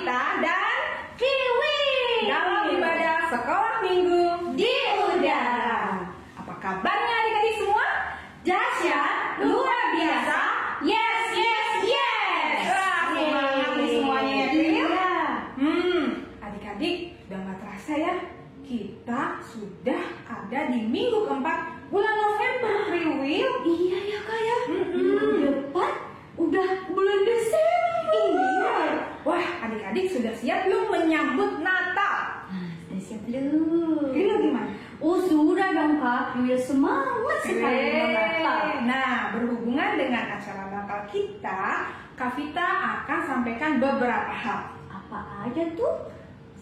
Kavita dan Kiwi dalam ibadah sekolah minggu di udara. Apa kabarnya adik-adik semua? Dahsyat, luar biasa. Yes, yes, yes. Wah, semangat nih semuanya ya, Kiwi. Adik-adik, udah gak terasa ya, kita sudah ada di minggu keempat bulan November, Kiwi. Iya ya Kak ya. Minggu depan udah bulan Desember. Iya. Wah, adik-adik sudah siap belum menyambut Natal? Sudah siap belum? Kiwi gimana? Oh sudah dong Kak, Kiwi semangat sekali dengan Natal. Nah, berhubungan dengan acara Natal kita, Kavita akan sampaikan beberapa hal. Apa aja tuh?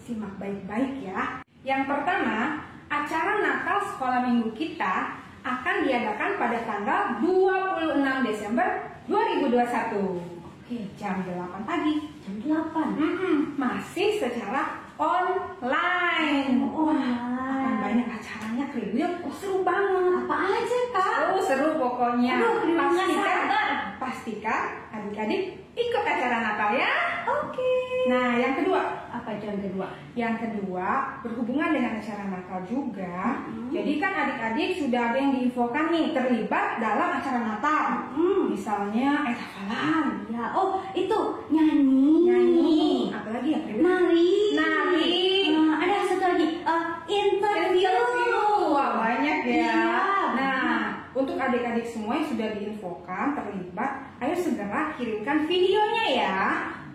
Simak baik-baik ya. Yang pertama, acara Natal sekolah minggu kita akan diadakan pada tanggal 26 Desember 2021. Oke, jam 8 pagi. Jam 8. Masih secara online. Akan banyak acaranya, Kriwil. Oh, seru banget. Apa aja Kak? Oh, seru pokoknya. Aduh, nggak sabar. Pastikan adik-adik ikut acara Natal ya. Oke. Nah, yang kedua. Apa itu yang kedua? Yang kedua, berhubungan dengan acara Natal juga. Jadi kan adik-adik sudah ada yang diinfokan nih terlibat dalam acara Natal. Misalnya hafalan. Ya, oh itu nyanyi. Apalagi ya? Nari. Ada satu lagi, interview. Wah, banyak ya. Iya. Nah, untuk adik-adik semua yang sudah diinfokan terlibat, ayo segera kirimkan videonya ya.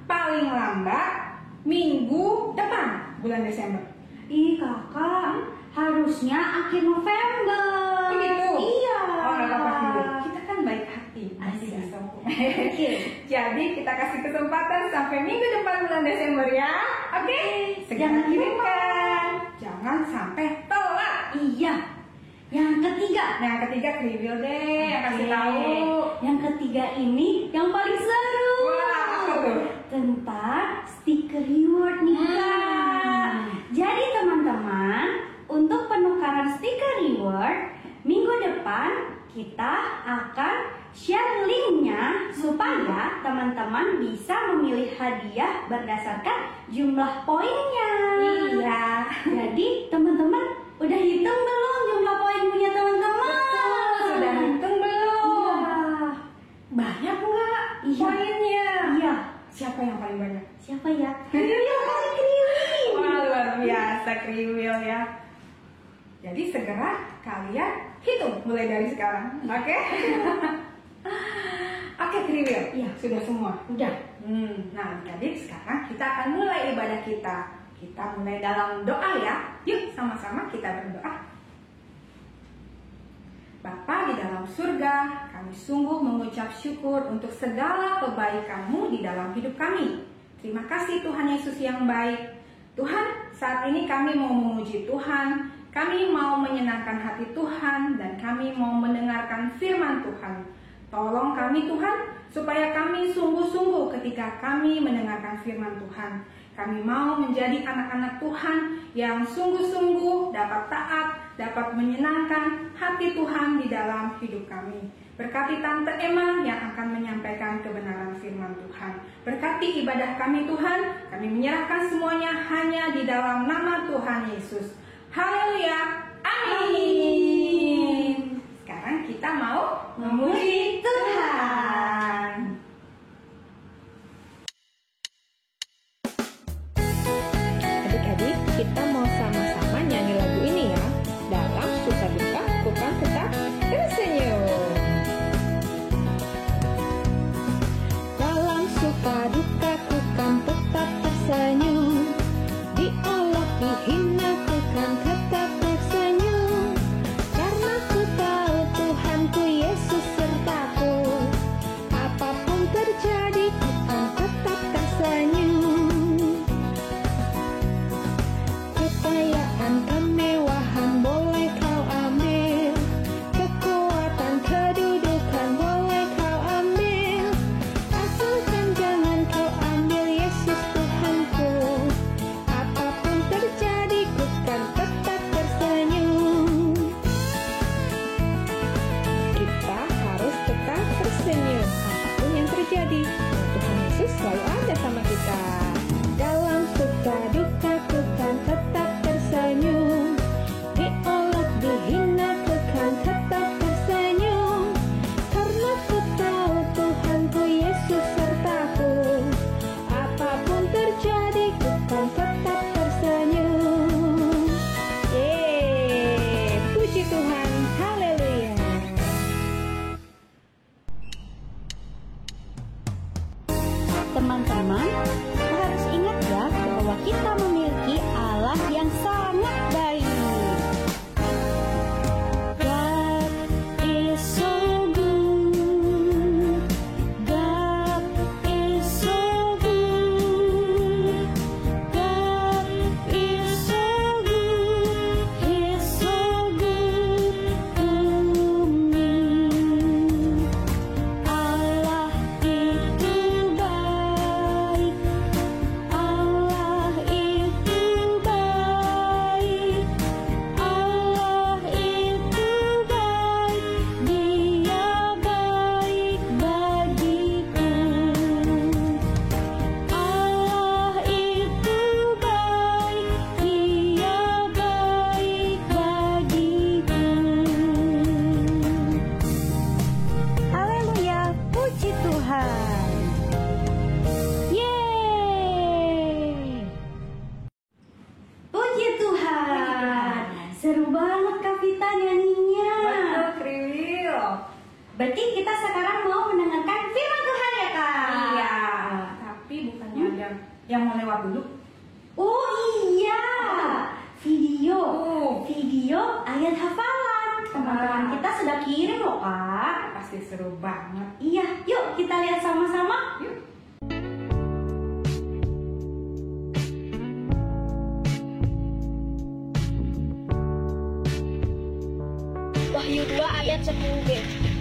Paling lambat minggu depan bulan Desember. Ih kakak, harusnya akhir November. Begitu? Iya. Oh, nggak apa-apa. Kita kan baik hati. Asik. Tidak sombong. Oke. Jadi kita kasih kesempatan sampai minggu depan bulan Desember ya. Oke? Segera Jangan kirimkan. Jangan sampai telat. Iya. Yang ketiga. Nah, yang ketiga Kriwil deh yang kasih Oke. tahu. Yang ketiga ini yang paling seru. Wah, apa tuh? Tentang stiker reward nih Kak. Jadi teman-teman, untuk penukaran stiker reward minggu depan kita akan share linknya supaya teman-teman bisa memilih hadiah berdasarkan jumlah poinnya. Iya. Jadi teman-teman udah hitung belum jumlah poin punya teman-teman? Sudah hitung belum? Iya. Banyak nggak Iya. poinnya? Iya. Siapa yang paling banyak? Siapa ya? Kriwil. Wah, luar biasa Kriwil ya. Jadi segera kalian hitung mulai dari sekarang, oke? Oke Kriwil, Iya. sudah semua. Udah. Nah adik-adik sekarang kita akan mulai ibadah kita. Kita mulai dalam doa ya. Yuk sama-sama kita berdoa. Bapa di dalam surga, kami sungguh mengucap syukur untuk segala kebaikan-Mu di dalam hidup kami. Terima kasih Tuhan Yesus yang baik. Tuhan, saat ini kami mau memuji Tuhan, kami mau menyenangkan hati Tuhan, dan kami mau mendengarkan firman Tuhan. Tolong kami Tuhan, supaya kami sungguh-sungguh ketika kami mendengarkan firman Tuhan. Kami mau menjadi anak-anak Tuhan yang sungguh-sungguh dapat taat, dapat menyenangkan hati Tuhan di dalam hidup kami. Berkati Tante Emma yang akan menyampaikan kebenaran firman Tuhan. Berkati ibadah kami Tuhan, kami menyerahkan semuanya hanya di dalam nama Tuhan Yesus. Haleluya, amin. Sekarang kita mau memuji Tuhan. Adik-adik, kita mau sama-sama nyanyi lagu ini ya. Dalam susah duka, ku kan tetap tersenyum. Dalam suka duka, ku kan tetap tersenyum. Diolok, dihina, ku kan tetap tersenyum. Karena ku tahu Tuhanku Yesus sertaku. kita memiliki Allah yang sangat baik. God is so good. God is so good. God is so good. He's so good to me. Allah itu baik. Allah itu baik. Allah itu baik. Dia baik bagiku. Allah itu baik. Dia baik bagiku. Haleluya, puji Tuhan. Yeay. Puji Tuhan. Seru banget Kak Vita nyanyinya. Betul, Kriwil. Berarti kita sekarang mau mendengarkan firman Tuhan ya Kak? Iya, tapi bukannya ada yang mau lewat dulu? Oh iya, video ayat hafalan. Teman-teman kita sudah kirim loh Kak. Pasti seru banget. Iya, yuk kita lihat sama-sama. Yuk. Wahyu 2 ayat 10b.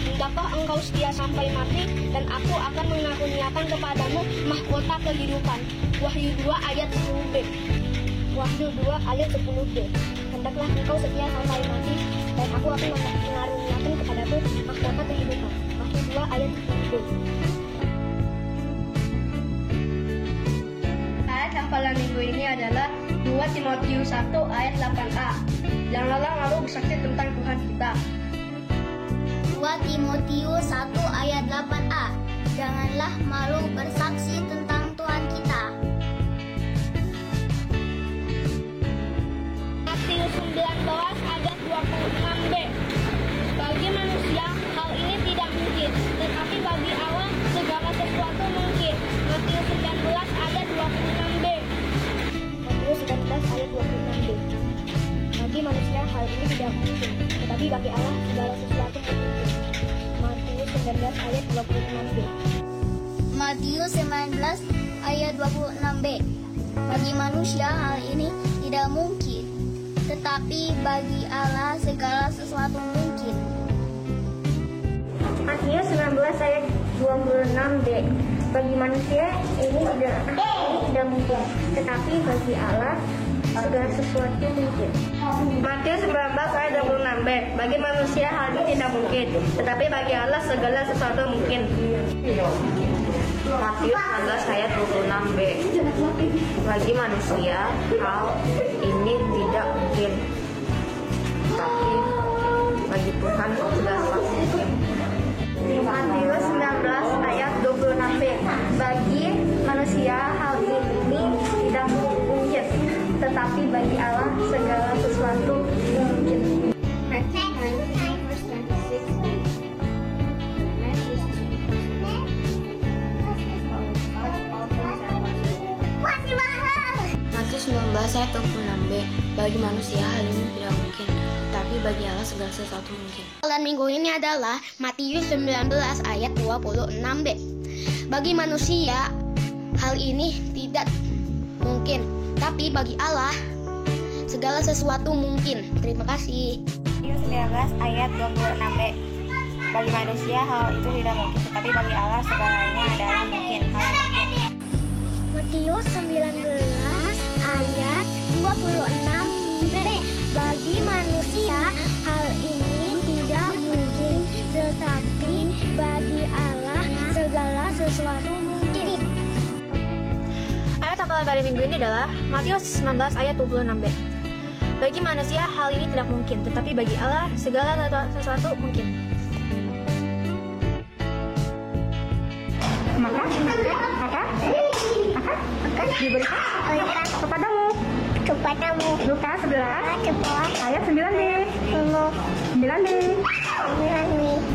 Hendakkah engkau setia sampai mati, dan aku akan mengaruniakan kepadamu mahkota kehidupan. Wahyu 2 ayat 10b. Wahyu 2 ayat 10b. Hendaklah engkau setia sampai mati, dan aku akan mengaruniakan kepadamu mahkota kehidupan. Wahyu 2 ayat 10b. Ayat hafalan minggu ini adalah 2 Timotius 1 ayat 8a. Janganlah malu bersaksi tentang Tuhan kita. 2 Timotius 1 ayat 8a. Janganlah malu bersaksi tentang Tuhan kita. Matius 19 ayat 26b. Bagi manusia hal ini tidak mungkin, tetapi bagi Allah segala sesuatu mungkin. Matius 19 ayat 26b. Matius 19 ayat 26b. Bagi manusia hal ini tidak mungkin, tetapi bagi Allah segala sesuatu mungkin. Matius 19 ayat 26b. Matius 19 ayat 26b. Bagi manusia hal ini tidak mungkin, tetapi bagi Allah segala sesuatu mungkin. Matius 19 ayat 26b. Bagi manusia ini tidak mungkin, tetapi bagi Allah segala sesuatu mungkin. Matius 19 ayat 26b. Bagi manusia hal ini tidak mungkin, tetapi bagi Allah segala sesuatu mungkin. Matius 19 ayat 26b. Bagi manusia hal ini tidak mungkin, tapi bagi Tuhan segala sesuatu mungkin. Matius 19 ayat 26b. Bagi manusia hal ini tidak mungkin, tetapi bagi Allah segala sesuatu mungkin. Matius 19 ayat 26b. Bagi manusia hal ini tidak mungkin, tapi bagi Allah segala sesuatu mungkin. Hafalan minggu ini adalah Matius 19 ayat 26b. Bagi manusia hal ini tidak mungkin, tapi bagi Allah segala sesuatu mungkin. Terima kasih. Matius 19 ayat 26b. Bagi manusia hal itu tidak mungkin, tetapi bagi Allah segalanya adalah mungkin. Matius 19 ayat 26b. Bagi manusia hal ini tidak mungkin, tetapi bagi Allah segala sesuatu mungkin. Ayat hafalan pada minggu ini adalah Matius 19 ayat 26b. Bagi manusia hal ini tidak mungkin, tetapi bagi Allah segala sesuatu mungkin. Maka diberikan kepadamu. Lukas 11 ayat 9b. 9b.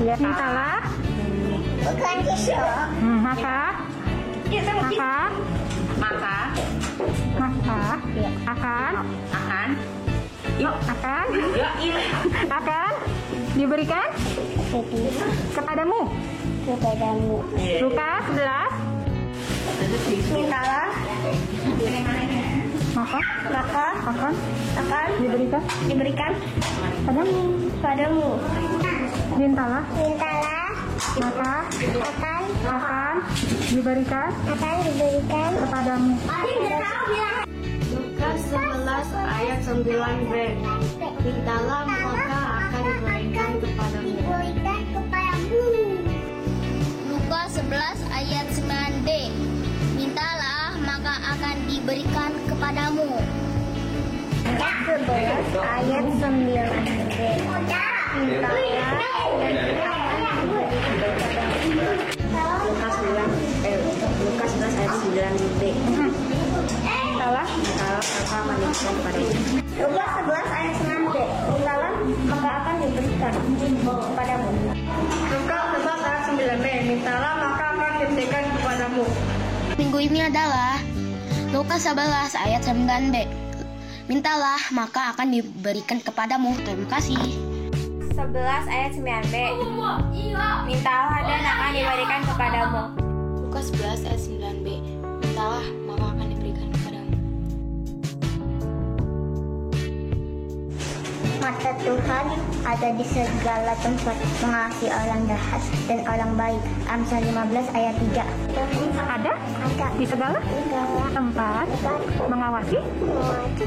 Ya, salah. Bukan kisah. Maka akan diberikan kepadamu. Lukas 11. Mintalah Maka akan diberikan padamu. Mintalah Mintalah maka akan diberikan kepadamu. Lukas 11 ayat 9b. Mintalah maka akan diberikan kepadamu. Lukas 11 ayat 9b. Mintalah maka akan diberikan kepadamu. ayat 9b. Lukas 11 ayat 9b. Mintalah Maka akan diberikan kepadamu. Lukas 11 ayat 9b. Mintalah maka akan diberikan kepadamu. Lukas 11 ayat 9b. Mintalah maka akan diberikan kepadamu. Minggu ini adalah Lukas 11 ayat 9b. Mintalah maka akan diberikan kepadamu. Terima kasih. 11 ayat 9b. Mintalah dan akan diberikan kepadamu. Lukas 11 ayat 9b. Mintalah maka akan diberikan kepadamu. Mata Tuhan ada di segala tempat, mengasihi orang jahat dan orang baik. Amsal 15 ayat 3. ada di segala tempat, mengawasi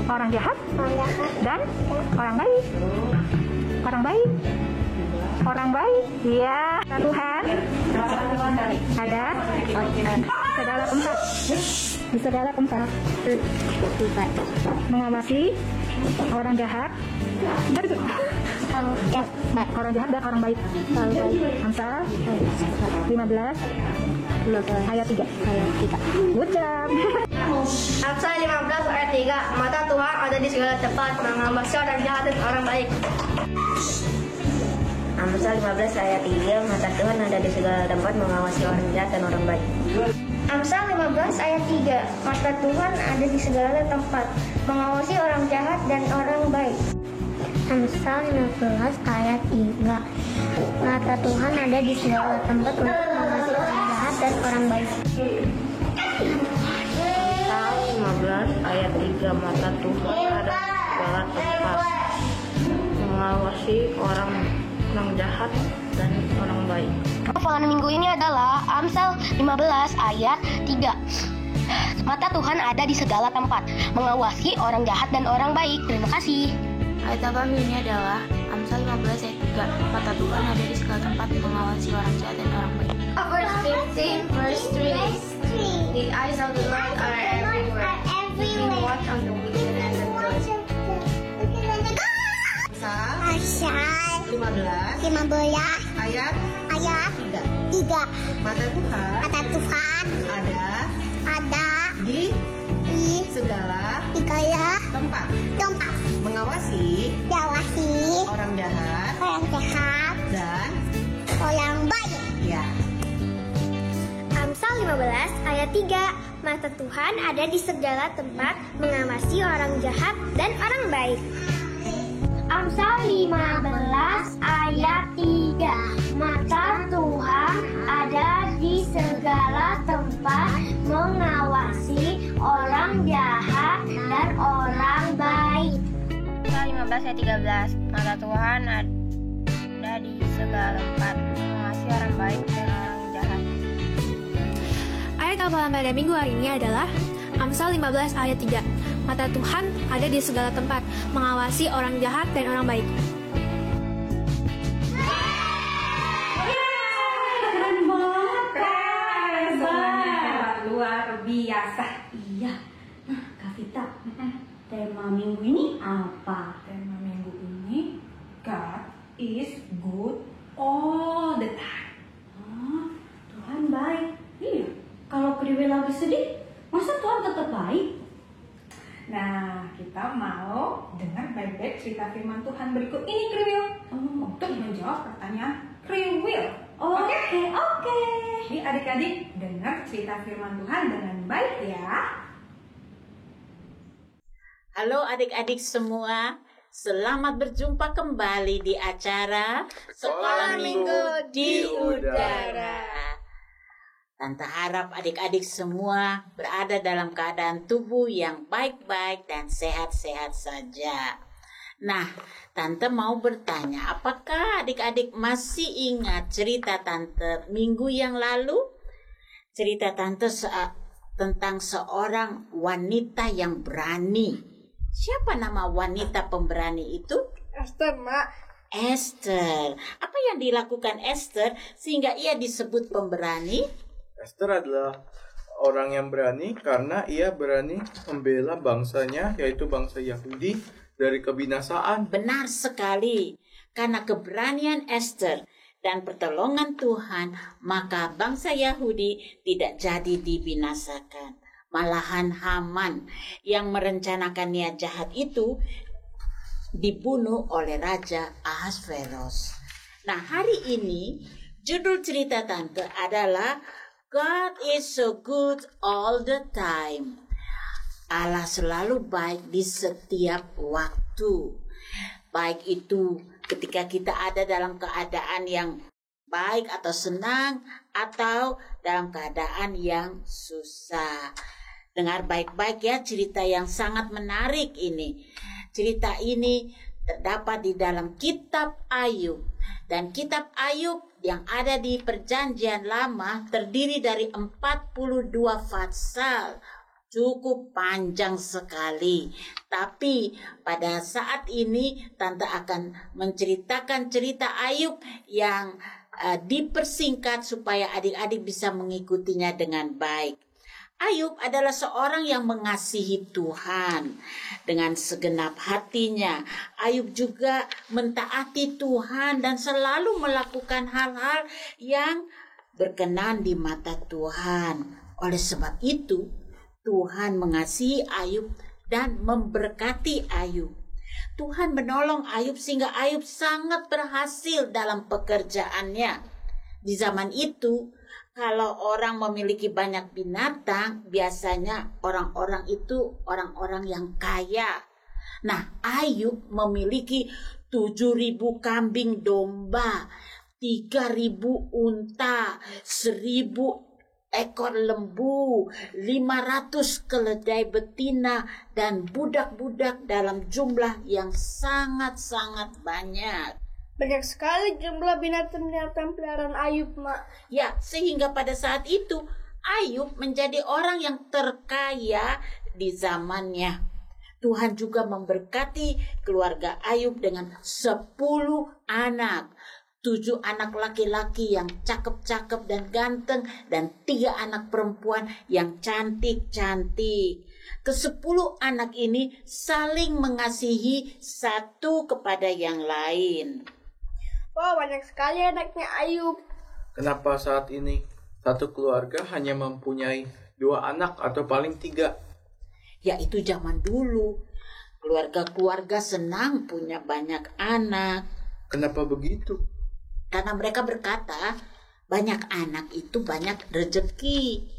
orang jahat dan orang baik. Orang baik, ya. Tuhan ada di segala tempat, mengawasi orang jahat dan orang baik. Amsal 15 ayat 3. Good job. Amsal 15 ayat 3. Mata Tuhan ada di segala tempat, mengawasi orang jahat dan orang baik. Amsal 15 ayat 3. Mata Tuhan ada di segala tempat, mengawasi orang jahat dan orang baik. Amsal 15 ayat 3. Mata Tuhan ada di segala tempat, mengawasi orang jahat dan orang baik. Amsal 15 ayat 3. Mata Tuhan ada di segala tempat untuk mengawasi orang jahat dan orang baik. Amsal 15 ayat 3. Mata Tuhan ada di segala tempat, mengawasi orang jahat dan orang baik. Hafalan minggu ini adalah Amsal 15 ayat 3. Mata Tuhan ada di segala tempat, mengawasi orang jahat dan orang baik. Terima kasih. Ayat kami ini adalah Amsal 15 ayat 3. Mata Tuhan ada di segala tempat, mengawasi orang jahat dan orang baik. Verse 15, verse 3. The eyes of the Lord are everywhere. Keeping watch on the wicked and the good. Amsal 15 ayat 3. 3. Mata Tuhan ada di segala tempat, mengawasi orang jahat dan orang baik. ya. Amsal 15 ayat 3. Mata Tuhan ada di segala tempat, mengawasi orang jahat dan orang baik. Amsal 15 ayat 3. Mata Tuhan ada di segala tempat, mengawasi orang jahat dan orang baik. Amsal 15 ayat 13. Mata Tuhan ada di segala tempat, mengawasi orang baik dan orang jahat. Ayat hafalan pada minggu hari ini adalah Amsal 15 ayat 3. Mata Tuhan ada di segala tempat, mengawasi orang jahat dan orang baik. Keren banget, hebat, luar biasa. Iya. Nah, Kak Vita, tema minggu ini apa? Tema minggu ini God is good all the time. Tuhan baik. Iya. Kalau Kriwil lagi sedih, masa Tuhan tetap baik? Nah, kita mau dengar baik-baik cerita firman Tuhan berikut ini, Kriwil, untuk menjawab pertanyaan Kriwil. Oke. Jadi adik-adik dengar cerita firman Tuhan dengan baik ya. Halo adik-adik semua, selamat berjumpa kembali di acara Sekolah Minggu di Udara. Tante harap adik-adik semua berada dalam keadaan tubuh yang baik-baik dan sehat-sehat saja. Nah, Tante mau bertanya, apakah adik-adik masih ingat cerita Tante minggu yang lalu? Cerita Tante tentang seorang wanita yang berani. Siapa nama wanita pemberani itu? Esther, Mak. Esther. Apa yang dilakukan Esther sehingga ia disebut pemberani? Esther adalah orang yang berani karena ia berani membela bangsanya, yaitu bangsa Yahudi, dari kebinasaan. Benar sekali. Karena keberanian Esther dan pertolongan Tuhan, maka bangsa Yahudi tidak jadi dibinasakan. Malahan Haman yang merencanakan niat jahat itu dibunuh oleh Raja Ahasveros. Nah, hari ini judul cerita Tante adalah God is so good all the time. Allah selalu baik di setiap waktu. Baik itu ketika kita ada dalam keadaan yang baik atau senang, atau dalam keadaan yang susah. Dengar baik-baik ya cerita yang sangat menarik ini. Cerita ini terdapat di dalam kitab Ayub. Dan kitab Ayub yang ada di Perjanjian Lama terdiri dari 42 pasal. Cukup panjang sekali. Tapi pada saat ini Tante akan menceritakan cerita Ayub yang dipersingkat supaya adik-adik bisa mengikutinya dengan baik. Ayub adalah seorang yang mengasihi Tuhan dengan segenap hatinya. Ayub juga mentaati Tuhan dan selalu melakukan hal-hal yang berkenan di mata Tuhan. Oleh sebab itu, Tuhan mengasihi Ayub dan memberkati Ayub. Tuhan menolong Ayub sehingga Ayub sangat berhasil dalam pekerjaannya. Di zaman itu, kalau orang memiliki banyak binatang, biasanya orang-orang itu orang-orang yang kaya. Nah, Ayub memiliki 7.000 kambing domba, 3.000 unta, 1.000 ekor lembu, 500 keledai betina, dan budak-budak dalam jumlah yang sangat-sangat banyak. Banyak sekali jumlah binatang-binatang peliharaan Ayub, Mak. Ya, sehingga pada saat itu Ayub menjadi orang yang terkaya di zamannya. Tuhan juga memberkati keluarga Ayub dengan 10 anak. 7 anak laki-laki yang cakep-cakep dan ganteng, dan 3 anak perempuan yang cantik-cantik. Ke-10 anak ini saling mengasihi satu kepada yang lain. Wah, banyak sekali anaknya Ayub. Kenapa saat ini satu keluarga hanya mempunyai 2 anak atau paling 3? Ya, itu zaman dulu. Keluarga-keluarga senang punya banyak anak. Kenapa begitu? Karena mereka berkata, banyak anak itu banyak rezeki.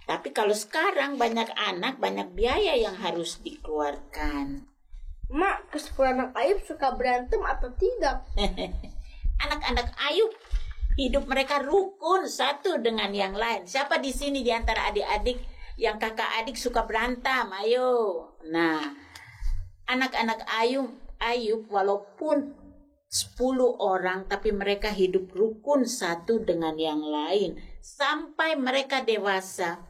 Tapi kalau sekarang banyak anak, banyak biaya yang harus dikeluarkan. Mak, ke-10 anak Ayub suka berantem atau tidak? Anak-anak Ayub hidup mereka rukun satu dengan yang lain. Siapa di sini di antara adik-adik yang kakak adik suka berantem? Ayo. Nah, anak-anak Ayub walaupun 10 orang, tapi mereka hidup rukun satu dengan yang lain. Sampai mereka dewasa,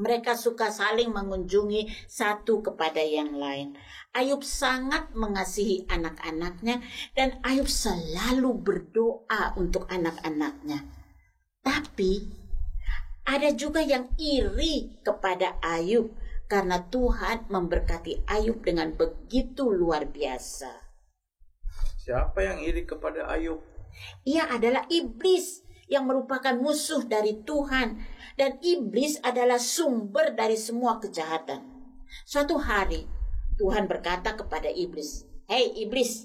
mereka suka saling mengunjungi satu kepada yang lain. Ayub sangat mengasihi anak-anaknya, dan Ayub selalu berdoa untuk anak-anaknya. Tapi ada juga yang iri kepada Ayub, karena Tuhan memberkati Ayub dengan begitu luar biasa. Siapa yang iri kepada Ayub? Ia adalah iblis yang merupakan musuh dari Tuhan, dan iblis adalah sumber dari semua kejahatan. Suatu hari Tuhan berkata kepada iblis, "Hei iblis,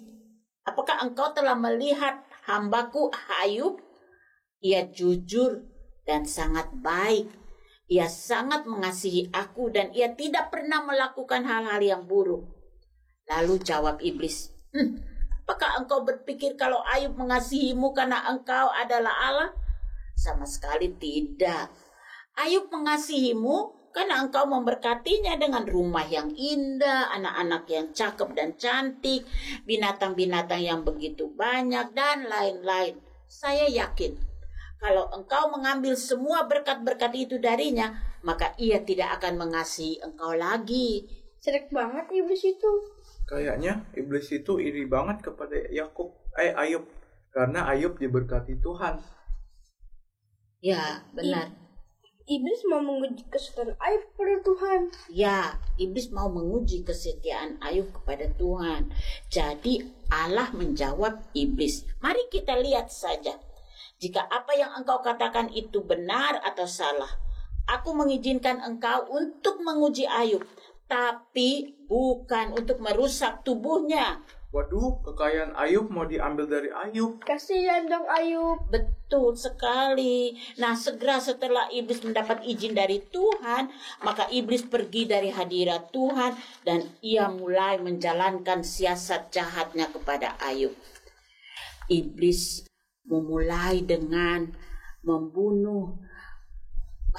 apakah engkau telah melihat hambaku Ayub? Ia jujur dan sangat baik. Ia sangat mengasihi aku dan ia tidak pernah melakukan hal-hal yang buruk. Lalu jawab iblis, apakah engkau berpikir kalau Ayub mengasihimu karena engkau adalah Allah? Sama sekali tidak. Ayub mengasihimu karena engkau memberkatinya dengan rumah yang indah, anak-anak yang cakep dan cantik, binatang-binatang yang begitu banyak, dan lain-lain. Saya yakin, kalau engkau mengambil semua berkat-berkat itu darinya, maka ia tidak akan mengasihi engkau lagi. Cerek banget iblis itu. Kayaknya iblis itu iri banget kepada Ayub. Karena Ayub diberkati Tuhan. Ya, benar. Iblis mau menguji kesetiaan Ayub kepada Tuhan. Ya, iblis mau menguji kesetiaan Ayub kepada Tuhan. Jadi Allah menjawab iblis. Mari kita lihat saja. Jika apa yang engkau katakan itu benar atau salah. Aku mengizinkan engkau untuk menguji Ayub. Tapi bukan untuk merusak tubuhnya. Waduh, kekayaan Ayub mau diambil dari Ayub. Kasihan dong Ayub. Betul sekali. Nah, segera setelah iblis mendapat izin dari Tuhan, maka iblis pergi dari hadirat Tuhan dan ia mulai menjalankan siasat jahatnya kepada Ayub. Iblis memulai dengan membunuh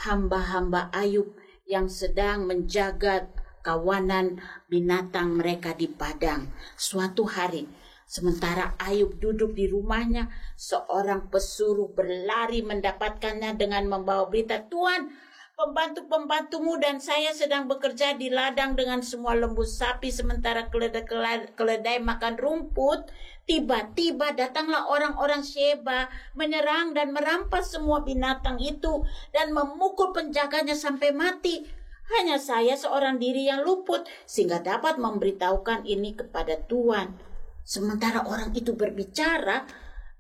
hamba-hamba Ayub yang sedang menjaga kawanan binatang mereka di padang. Suatu hari, sementara Ayub duduk di rumahnya, seorang pesuruh berlari mendapatkannya dengan membawa berita, "Tuan, pembantu-pembantumu dan saya sedang bekerja di ladang dengan semua lembu sapi sementara keledai makan rumput. Tiba-tiba datanglah orang-orang Sheba menyerang dan merampas semua binatang itu dan memukul penjaganya sampai mati. Hanya saya seorang diri yang luput sehingga dapat memberitahukan ini kepada Tuan." Sementara orang itu berbicara,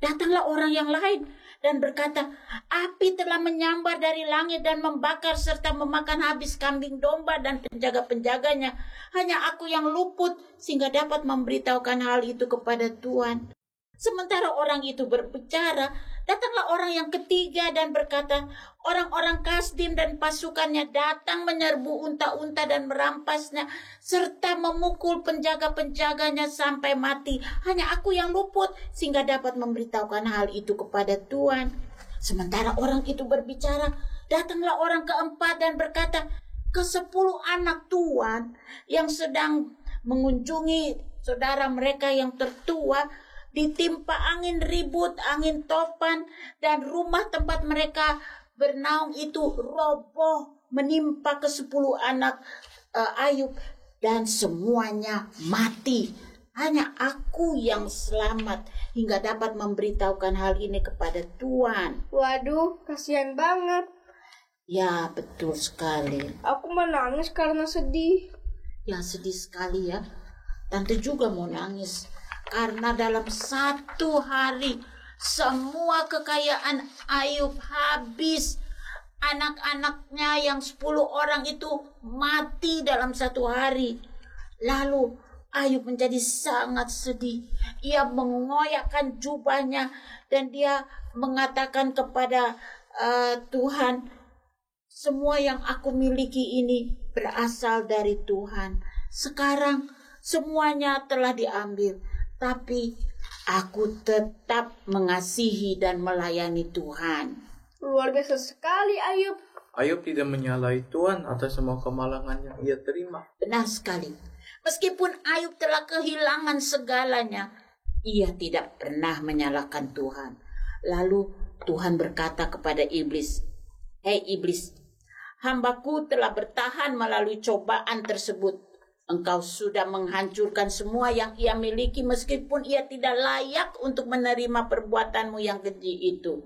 datanglah orang yang lain dan berkata, "Api telah menyambar dari langit dan membakar serta memakan habis kambing domba dan penjaga-penjaganya. Hanya aku yang luput sehingga dapat memberitahukan hal itu kepada Tuan." Sementara orang itu berbicara, datanglah orang yang ketiga dan berkata, "Orang-orang Kasdim dan pasukannya datang menyerbu unta-unta dan merampasnya, serta memukul penjaga-penjaganya sampai mati. Hanya aku yang luput, sehingga dapat memberitahukan hal itu kepada Tuan." Sementara orang itu berbicara, datanglah orang keempat dan berkata, "Ke-10 anak Tuan yang sedang mengunjungi saudara mereka yang tertua, ditimpa angin ribut, angin topan, dan rumah tempat mereka bernaung itu roboh menimpa ke-10 anak Ayub dan semuanya mati. Hanya aku yang selamat hingga dapat memberitahukan hal ini kepada Tuan." Waduh, kasihan banget. Ya, betul sekali. Aku menangis karena sedih. Ya, sedih sekali ya. Tante juga mau nangis. Karena dalam 1 hari semua kekayaan Ayub habis. Anak-anaknya yang 10 orang itu mati dalam 1 hari. Lalu Ayub menjadi sangat sedih. Ia mengoyakkan jubahnya dan dia mengatakan kepada Tuhan, "Semua yang aku miliki ini berasal dari Tuhan. Sekarang semuanya telah diambil. Tapi aku tetap mengasihi dan melayani Tuhan." Luar biasa sekali Ayub. Ayub tidak menyalahi Tuhan atas semua kemalangan yang ia terima. Benar sekali. Meskipun Ayub telah kehilangan segalanya, ia tidak pernah menyalahkan Tuhan. Lalu Tuhan berkata kepada iblis, "Hei iblis, hambaku telah bertahan melalui cobaan tersebut. Engkau sudah menghancurkan semua yang ia miliki meskipun ia tidak layak untuk menerima perbuatanmu yang keji itu.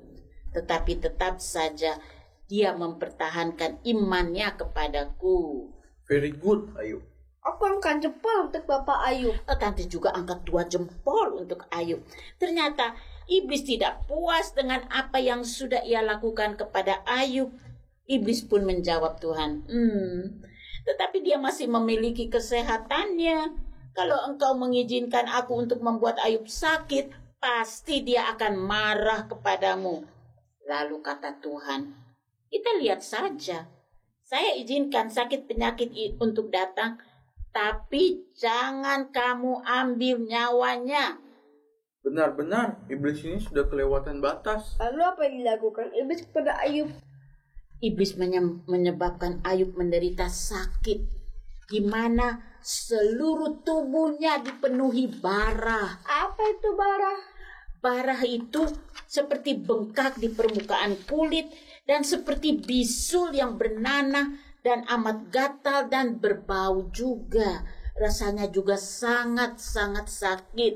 Tetapi tetap saja dia mempertahankan imannya kepadaku." Very good, Ayub. Aku angkat jempol untuk Bapak Ayub. Tante juga angkat 2 jempol untuk Ayub. Ternyata iblis tidak puas dengan apa yang sudah ia lakukan kepada Ayub. Iblis pun menjawab Tuhan, "Tetapi dia masih memiliki kesehatannya. Kalau engkau mengizinkan aku untuk membuat Ayub sakit, pasti dia akan marah kepadamu." Lalu kata Tuhan, "Kita lihat saja. Saya izinkan sakit penyakit untuk datang, tapi jangan kamu ambil nyawanya. Benar-benar, iblis ini sudah kelewatan batas. Lalu apa yang dilakukan iblis kepada Ayub? Iblis menyebabkan Ayub menderita sakit, di mana seluruh tubuhnya dipenuhi bara. Apa itu bara? Bara itu seperti bengkak di permukaan kulit dan seperti bisul yang bernanah dan amat gatal dan berbau juga. Rasanya juga sangat-sangat sakit.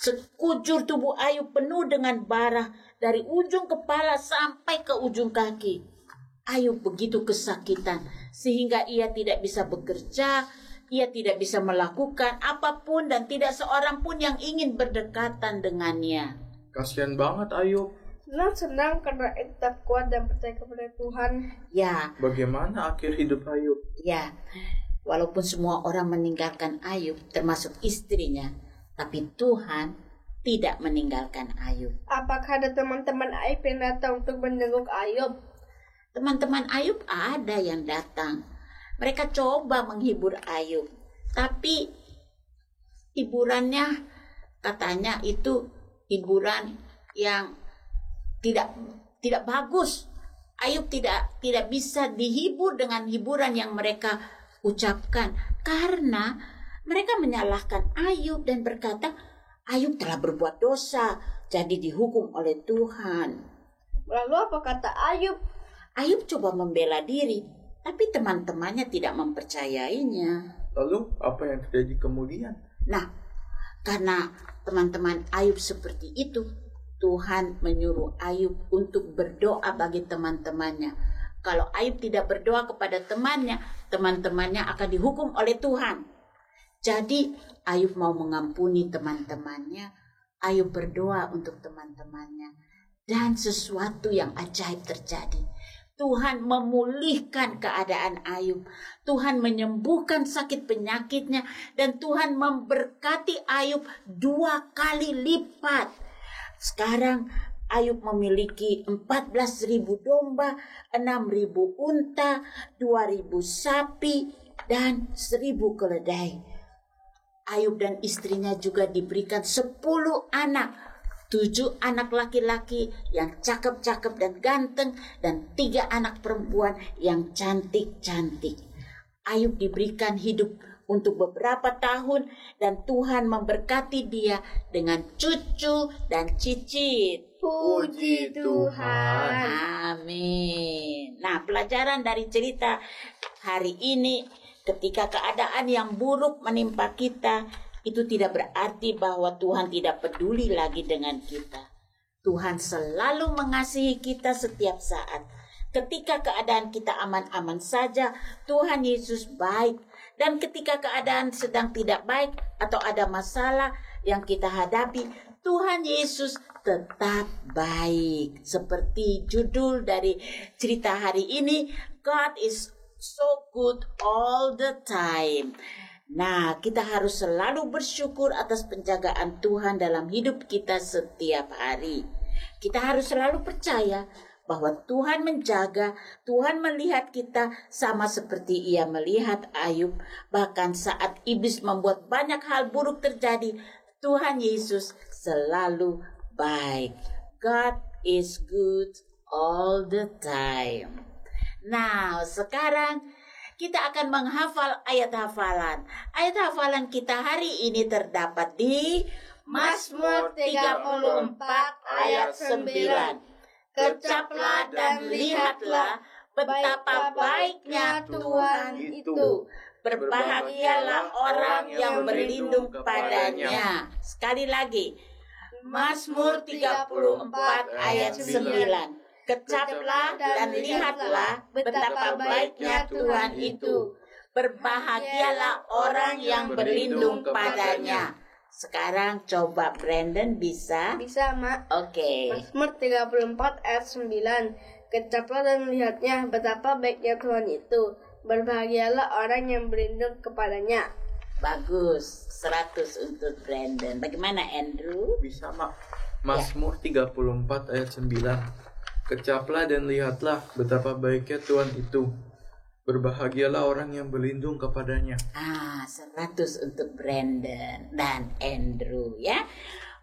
Sekujur tubuh Ayub penuh dengan bara dari ujung kepala sampai ke ujung kaki. Ayub begitu kesakitan sehingga ia tidak bisa bekerja, ia tidak bisa melakukan apapun dan tidak seorang pun yang ingin berdekatan dengannya. Kasihan banget Ayub. Senang karena kita kuat dan percaya kepada Tuhan. Ya. Bagaimana akhir hidup Ayub? Ya, walaupun semua orang meninggalkan Ayub, termasuk istrinya, tapi Tuhan tidak meninggalkan Ayub. Apakah ada teman-teman Ayub yang datang untuk menjenguk Ayub? Teman-teman Ayub ada yang datang. Mereka coba menghibur Ayub, tapi hiburannya katanya itu hiburan yang tidak bagus. Ayub tidak bisa dihibur dengan hiburan yang mereka ucapkan karena mereka menyalahkan Ayub dan berkata Ayub telah berbuat dosa, jadi dihukum oleh Tuhan. Lalu apa kata Ayub? Ayub coba membela diri, tapi teman-temannya tidak mempercayainya. Lalu apa yang terjadi kemudian? Nah, karena teman-teman Ayub seperti itu, Tuhan menyuruh Ayub untuk berdoa bagi teman-temannya. Kalau Ayub tidak berdoa kepada temannya, teman-temannya akan dihukum oleh Tuhan. Jadi Ayub mau mengampuni teman-temannya. Ayub berdoa untuk teman-temannya. Dan sesuatu yang ajaib terjadi. Tuhan memulihkan keadaan Ayub. Tuhan menyembuhkan sakit penyakitnya. Dan Tuhan memberkati Ayub 2 kali lipat. Sekarang Ayub memiliki 14.000 domba, 6.000 unta, 2.000 sapi, dan 1.000 keledai. Ayub dan istrinya juga diberikan 10 anak. 7 anak laki-laki yang cakep-cakep dan ganteng, dan 3 anak perempuan yang cantik-cantik. Ayub diberikan hidup untuk beberapa tahun dan Tuhan memberkati dia dengan cucu dan cicit. Puji Tuhan. Amin. Nah, pelajaran dari cerita hari ini, ketika keadaan yang buruk menimpa kita, itu tidak berarti bahwa Tuhan tidak peduli lagi dengan kita. Tuhan selalu mengasihi kita setiap saat. Ketika keadaan kita aman-aman saja, Tuhan Yesus baik. Dan ketika keadaan sedang tidak baik atau ada masalah yang kita hadapi, Tuhan Yesus tetap baik. Seperti judul dari cerita hari ini, God is so good all the time. Nah, kita harus selalu bersyukur atas penjagaan Tuhan dalam hidup kita setiap hari. Kita harus selalu percaya bahwa Tuhan menjaga, Tuhan melihat kita sama seperti Ia melihat Ayub. Bahkan saat iblis membuat banyak hal buruk terjadi, Tuhan Yesus selalu baik. God is good all the time. Nah, sekarang kita akan menghafal ayat hafalan. Ayat hafalan kita hari ini terdapat di Mazmur 34 ayat 9. Kecaplah dan lihatlah betapa baiknya Tuhan itu. Berbahagialah orang yang berlindung kepadanya. Sekali lagi, Mazmur 34 ayat 9. Kecaplah dan lihatlah betapa baiknya Tuhan itu. Berbahagialah orang yang berlindung padanya. Sekarang coba Brandon bisa? Bisa, Mak. Oke. Mazmur 34 ayat 9. Kecaplah dan lihatnya betapa baiknya Tuhan itu. Berbahagialah orang yang berlindung kepadanya. Bagus. 100 untuk Brandon. Bagaimana Andrew? Bisa, Mak. Mazmur 34 ayat 9. Kecaplah dan lihatlah betapa baiknya Tuhan itu. Berbahagialah orang yang berlindung kepadanya. 100 untuk Brandon dan Andrew ya.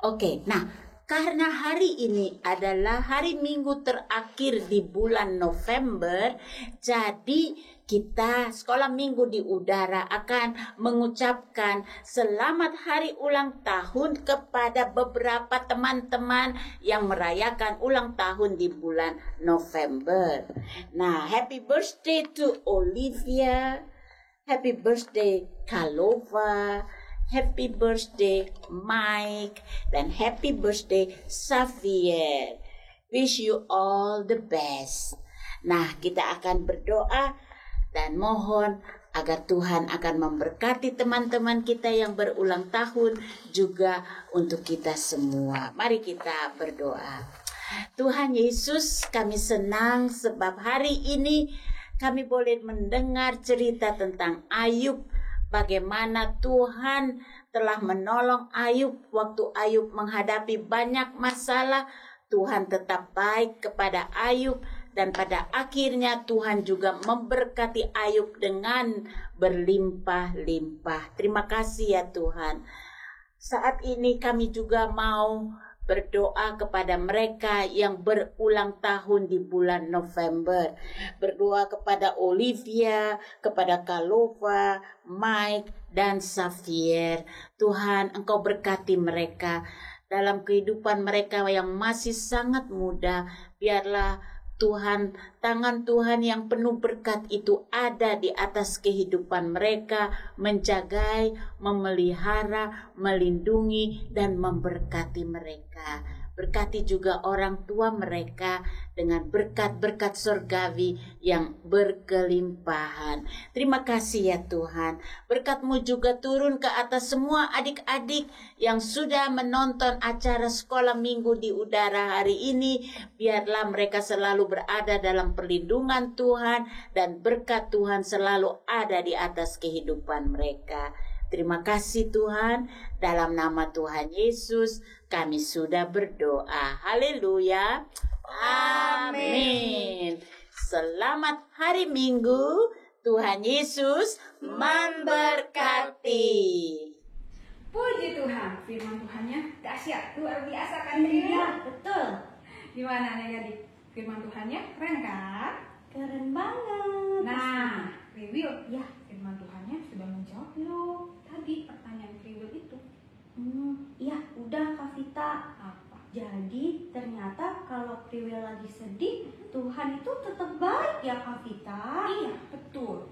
Oke, nah karena hari ini adalah hari Minggu terakhir di bulan November, jadi kita sekolah minggu di udara akan mengucapkan selamat hari ulang tahun kepada beberapa teman-teman yang merayakan ulang tahun di bulan November. Nah, happy birthday to Olivia, happy birthday Kalova, happy birthday Mike, dan happy birthday Xavier. Wish you all the best. Nah, kita akan berdoa dan mohon agar Tuhan akan memberkati teman-teman kita yang berulang tahun, juga untuk kita semua. Mari kita berdoa. Tuhan Yesus, kami senang sebab hari ini kami boleh mendengar cerita tentang Ayub. Bagaimana Tuhan telah menolong Ayub waktu Ayub menghadapi banyak masalah. Tuhan tetap baik kepada Ayub, dan pada akhirnya Tuhan juga memberkati Ayub dengan berlimpah-limpah. Terima kasih ya Tuhan. Saat ini kami juga mau berdoa kepada mereka yang berulang tahun di bulan November. Berdoa kepada Olivia, kepada Kalova, Mike, dan Xavier. Tuhan, Engkau berkati mereka dalam kehidupan mereka yang masih sangat muda. Biarlah Tuhan, tangan Tuhan yang penuh berkat itu ada di atas kehidupan mereka, menjagai, memelihara, melindungi, dan memberkati mereka. Berkati juga orang tua mereka dengan berkat-berkat surgawi yang berkelimpahan. Terima kasih ya Tuhan. Berkat-Mu juga turun ke atas semua adik-adik yang sudah menonton acara sekolah minggu di udara hari ini. Biarlah mereka selalu berada dalam perlindungan Tuhan, dan berkat Tuhan selalu ada di atas kehidupan mereka. Terima kasih Tuhan, dalam nama Tuhan Yesus kami sudah berdoa. Haleluya. Amin. Selamat hari Minggu. Tuhan Yesus memberkati. Puji Tuhan, firman Tuhannya dahsyat, luar biasa kan? Iya, betul. Gimana adik-adik? Firman Tuhannya keren kan? Keren banget. Nah, review ya, firman Tuhannya sudah menjawab belum tadi pertanyaan review itu? Iya, udah Kak Vita. Apa? Jadi ternyata kalau Priwil lagi sedih, Tuhan itu tetap baik ya Kak Vita? Iya, betul.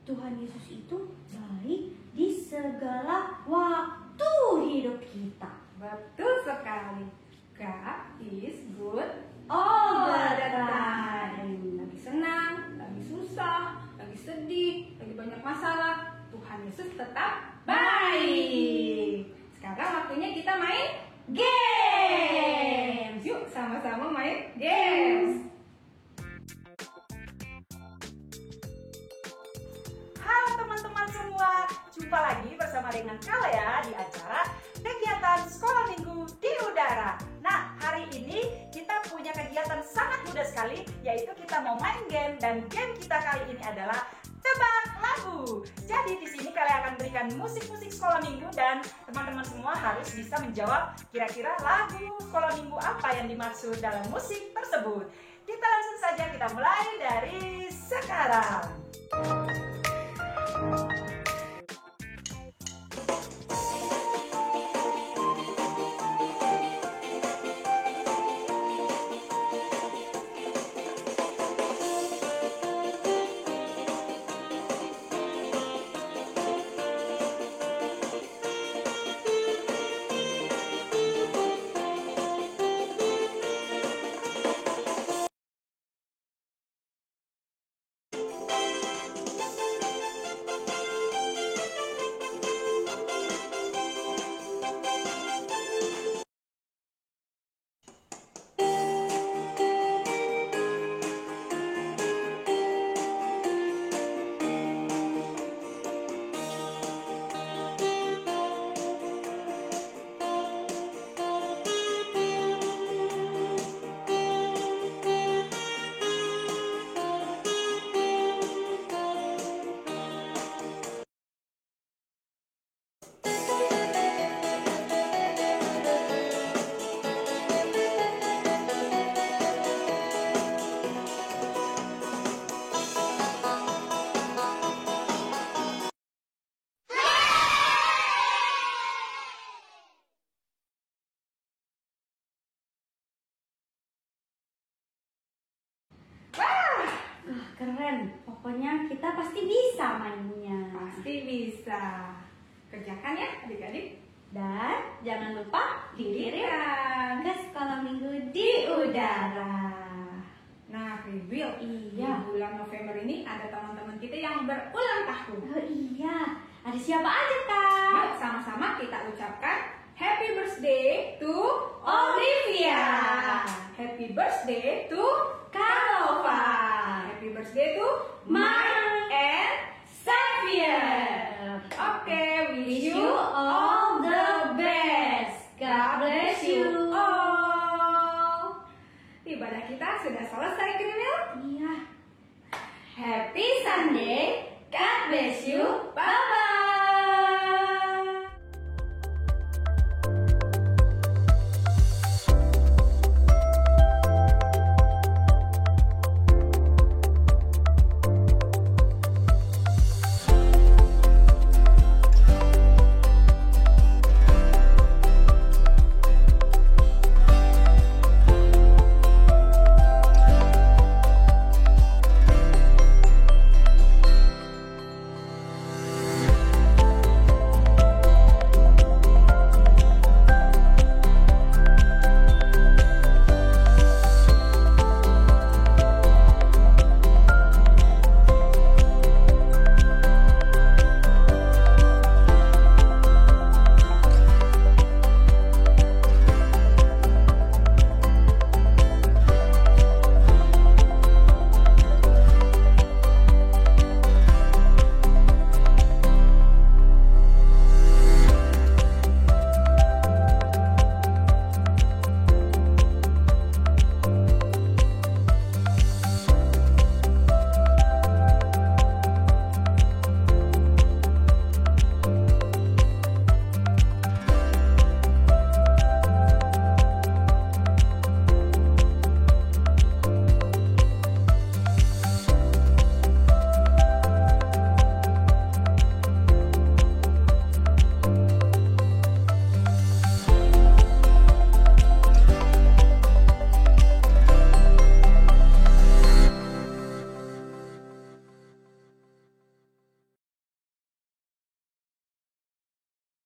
Tuhan Yesus itu baik di segala waktu hidup kita. Betul sekali. God is good all the time. Lagi senang, lagi susah, lagi sedih, lagi banyak masalah, Tuhan Yesus tetap baik. Sekarang waktunya kita main games. Yuk sama-sama main games. Halo teman-teman semua, jumpa lagi bersama dengan Kala ya di acara kegiatan sekolah minggu di udara. Nah, hari ini kita punya kegiatan sangat mudah sekali, yaitu kita mau main game, dan game kita kali ini adalah tebak lagu. Jadi di sini kalian akan berikan musik-musik sekolah minggu, dan teman-teman semua harus bisa menjawab kira-kira lagu sekolah minggu apa yang dimaksud dalam musik tersebut. Kita langsung saja, kita mulai dari sekarang. keren. Pokoknya kita pasti bisa mainnya. Pasti bisa. Kerjakan ya adik-adik. Dan jangan lupa Dikirim ke sekolah minggu di udara. Nah, Pribil, Iya. di bulan November ini ada teman-teman kita yang berulang tahun. Oh iya, ada siapa aja Kak? Yuk sama-sama kita ucapkan Happy birthday to Olivia. Happy birthday to Kalova. Happy birthday to Mike and Xavier. Oke, wish you all the best. God bless you all. Ibadah kita sudah selesai, Kriwil. Iya. Happy Sunday. God bless you. Bye-bye.